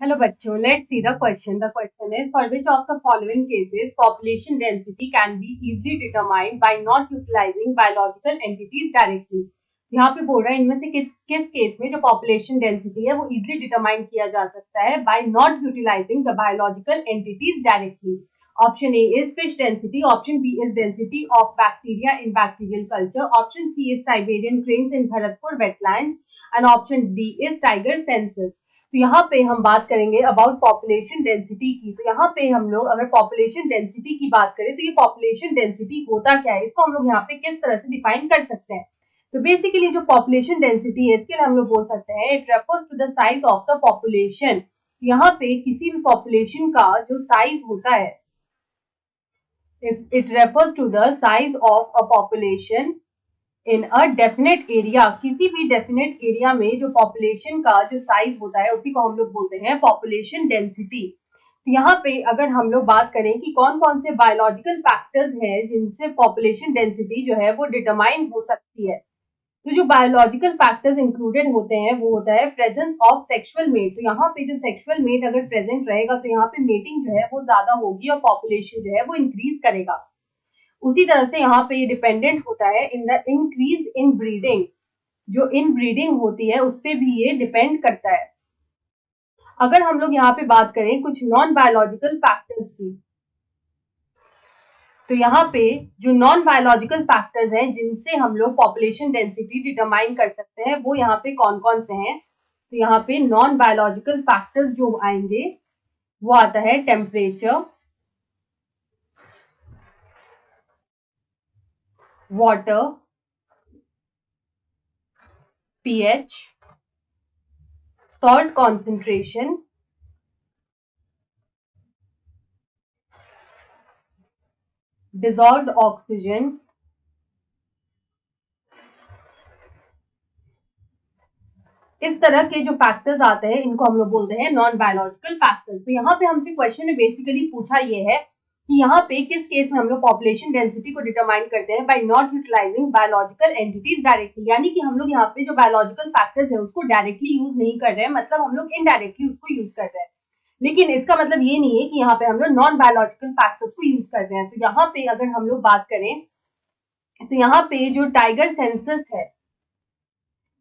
Hello बच्चों, let's see the question. The question is for which of the following cases population density can be easily determined by not utilizing biological entities directly. यहाँ पे बोल रहा है इनमें से किस केस में जो पॉपुलेशन डेंसिटी है वो इजिली डिटरमाइन किया जा सकता है by not utilising the biological entities directly. Option A is fish density, option B is density of bacteria in bacterial culture, option C is Siberian cranes in Bharatpur wetlands and option D is tiger census. तो यहाँ पे हम बात करेंगे about population density की. तो यहाँ पे हम लोग अगर पॉपुलेशन डेंसिटी की बात करें तो ये पॉपुलेशन डेंसिटी होता क्या है, इसको हम लोग यहाँ पे किस तरह से डिफाइन कर सकते हैं. तो बेसिकली जो पॉपुलेशन डेंसिटी है इसके लिए हम लोग बोल सकते हैं it refers to the size of the population. यहाँ पे किसी भी पॉपुलेशन का जो साइज होता है, it refers to the size of a population in a definite area. किसी भी definite area में जो population का जो size होता है उसी को हम लोग बोलते हैं population density. तो यहाँ पे अगर हम लोग बात करें कि कौन कौन से biological factors हैं जिनसे population density जो है वो determine हो सकती है. तो जो बायोलॉजिकल फैक्टर्स इंक्लूडेड होते हैं वो होता है प्रेजेंस ऑफ सेक्सुअल मेट. तो यहाँ पे जो सेक्सुअल मेट अगर प्रेजेंट रहेगा तो यहाँ पे मेटिंग जो है वो ज्यादा होगी और पॉपुलेशन जो है वो इंक्रीज करेगा. उसी तरह से यहाँ पे ये डिपेंडेंट होता है in the increase in breeding. जो इन ब्रीडिंग होती है उस पर भी ये डिपेंड करता है. अगर हम लोग यहाँ पे बात करें कुछ नॉन बायोलॉजिकल फैक्टर्स की, तो यहाँ पे जो नॉन बायोलॉजिकल फैक्टर्स हैं जिनसे हम लोग पॉपुलेशन डेंसिटी डिटरमाइन कर सकते हैं वो यहाँ पे कौन कौन से हैं. तो यहाँ पे नॉन बायोलॉजिकल फैक्टर्स जो आएंगे वो आता है temperature, water, pH, salt concentration, dissolved oxygen, इस तरह के जो फैक्टर्स आते हैं इनको हम लोग बोलते हैं नॉन बायोलॉजिकल फैक्टर्स. तो यहाँ पे हमसे क्वेश्चन ने बेसिकली पूछा ये है कि यहाँ पे किस केस में हम लोग पॉपुलेशन डेंसिटी को डिटरमाइन करते हैं by not utilising biological entities directly. यानी कि हम लोग यहाँ पे जो बायोलॉजिकल फैक्टर्स है उसको डायरेक्टली यूज नहीं कर रहे हैं, मतलब हम लोग इनडायरेक्टली उसको यूज कर रहे हैं. लेकिन इसका मतलब ये नहीं है कि यहाँ पे हम लोग नॉन बायोलॉजिकल फैक्टर्स को यूज कर रहे हैं. तो यहाँ पे अगर हम लोग बात करें तो यहाँ पे जो टाइगर सेंसस है,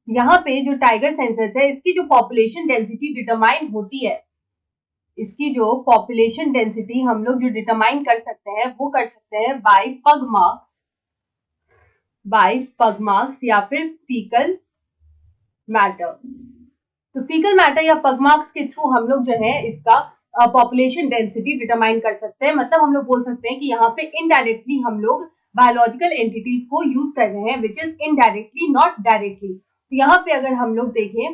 यहाँ पे जो टाइगर सेंसस है इसकी जो पॉपुलेशन डेंसिटी डिटरमाइन होती है, इसकी जो पॉपुलेशन डेंसिटी हम लोग जो डिटरमाइन कर सकते हैं वो कर सकते हैं बाय पग मार्क्स या फिर फीकल मैटर. तो फीकल मैटर या पग मार्क्स के थ्रू हम लोग जो है इसका पॉपुलेशन डेंसिटी डिटरमाइन कर सकते हैं. मतलब हम लोग बोल सकते हैं कि यहाँ पे इनडायरेक्टली हम लोग बायोलॉजिकल एंटिटीज को यूज कर रहे हैं which is indirectly not directly. तो यहाँ पे अगर हम लोग देखें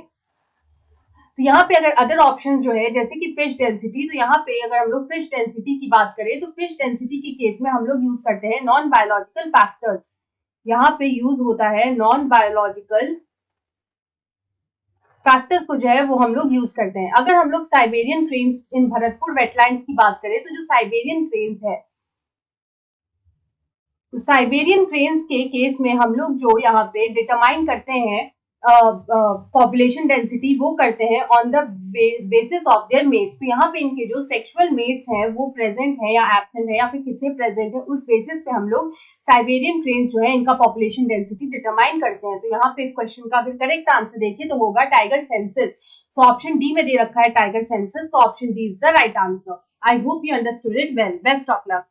तो यहाँ पे अगर अदर ऑप्शंस जो है जैसे कि फिश डेंसिटी, तो यहाँ पे अगर हम लोग फिश डेंसिटी की बात करें तो फिश डेंसिटी के केस में हम लोग यूज करते हैं नॉन बायोलॉजिकल फैक्टर्स. यहाँ पे यूज होता है नॉन बायोलॉजिकल फैक्टर्स को जो है वो हम लोग यूज करते हैं. अगर हम लोग साइबेरियन क्रेन्स इन भरतपुर वेटलैंड्स की बात करें तो जो साइबेरियन क्रेन्स है, तो साइबेरियन क्रेन्स के केस में हम लोग जो यहाँ पे डिटरमाइन करते हैं पॉपुलेशन डेंसिटी वो करते हैं on the basis of their mates. तो यहाँ पे इनके जो सेक्सुअल मेट्स हैं वो प्रेजेंट है या एब्सेंट है या फिर कितने प्रेजेंट है उस बेसिस पे हम लोग साइबेरियन क्रेन्स जो है इनका पॉपुलेशन डेंसिटी डिटरमाइन करते हैं. तो यहाँ पे इस क्वेश्चन का अगर करेक्ट आंसर देखिए तो होगा tiger census. So option D में दे रखा है टाइगर सेंसस, तो option D is the right answer. I hope you understood it well. Best of luck.